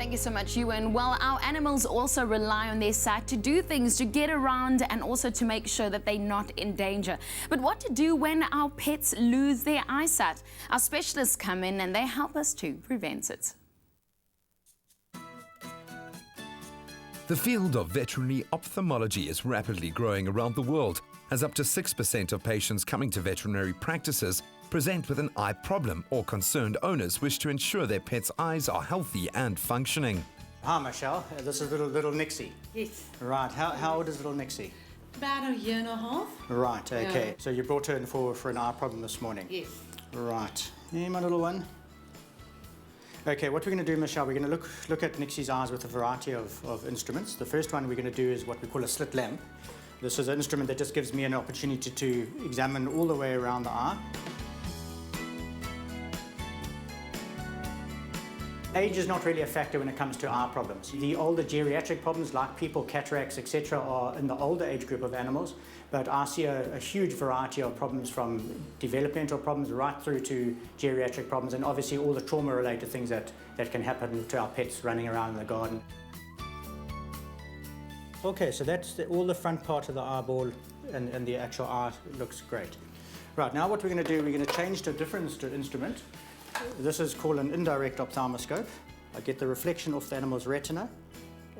Thank you so much, Ewan. Well, our animals also rely on their sight to do things, to get around, and also to make sure that they're not in danger. But what to do when our pets lose their eyesight? Our specialists come in and they help us to prevent it. The field of veterinary ophthalmology is rapidly growing around the world, as up to 6% of patients coming to veterinary practices present with an eye problem, or concerned owners wish to ensure their pet's eyes are healthy and functioning. Hi, Michelle. This is little Nixie. Yes. Right. How old is little Nixie? About a year and a half. Right. Okay. Yeah. So you brought her in for an eye problem this morning. Yes. Right. Hey, my little one. Okay. What we're going to do, Michelle, we're going to look at Nixie's eyes with a variety of instruments. The first one we're going to do is what we call a slit lamp. This is an instrument that just gives me an opportunity to examine all the way around the eye. Age is not really a factor when it comes to eye problems. The older geriatric problems like people, cataracts, etc. are in the older age group of animals, but I see a huge variety of problems from developmental problems right through to geriatric problems, and obviously all the trauma-related things that can happen to our pets running around in the garden. Okay, so that's all the front part of the eyeball, and the actual eye looks great. Right, now what we're going to do, we're going to change to a different instrument. This is called an indirect ophthalmoscope. I get the reflection off the animal's retina,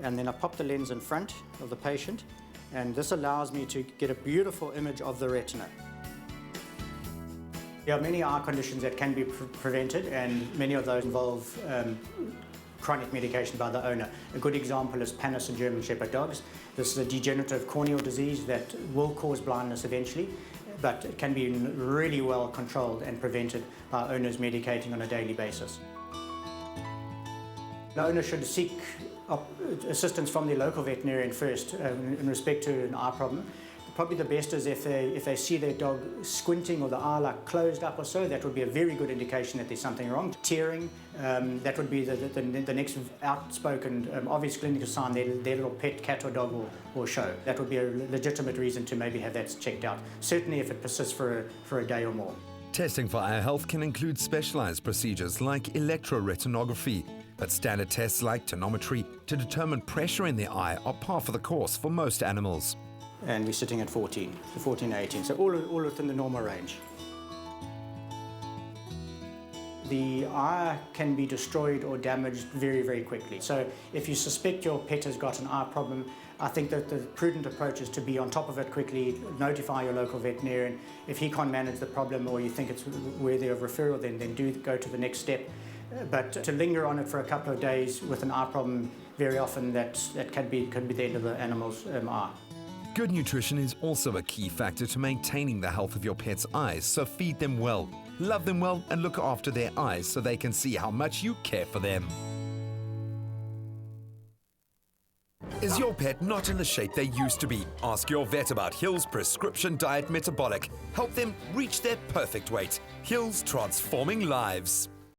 and then I pop the lens in front of the patient, and this allows me to get a beautiful image of the retina. There are many eye conditions that can be prevented, and many of those involve chronic medication by the owner. A good example is Panis in German Shepherd dogs. This is a degenerative corneal disease that will cause blindness eventually, but it can be really well controlled and prevented by owners medicating on a daily basis. The owner should seek assistance from their local veterinarian first in respect to an eye problem. Probably the best is if they see their dog squinting or the eye like closed up or so, that would be a very good indication that there's something wrong. Tearing, that would be the next outspoken obvious clinical sign their little pet cat or dog will show. That would be a legitimate reason to maybe have that checked out, certainly if it persists for a day or more. Testing for eye health can include specialized procedures like electroretinography, but standard tests like tonometry to determine pressure in the eye are par for the course for most animals. And we're sitting at 14, so 14, 18, so all within the normal range. The eye can be destroyed or damaged very, very quickly. So if you suspect your pet has got an eye problem, I think that the prudent approach is to be on top of it quickly, notify your local veterinarian. If he can't manage the problem or you think it's worthy of referral, then do go to the next step. But to linger on it for a couple of days with an eye problem, very often that can be the end of the animal's eye. Good nutrition is also a key factor to maintaining the health of your pet's eyes, so feed them well, love them well, and look after their eyes so they can see how much you care for them. Is your pet not in the shape they used to be? Ask your vet about Hill's Prescription Diet Metabolic. Help them reach their perfect weight. Hill's, transforming lives.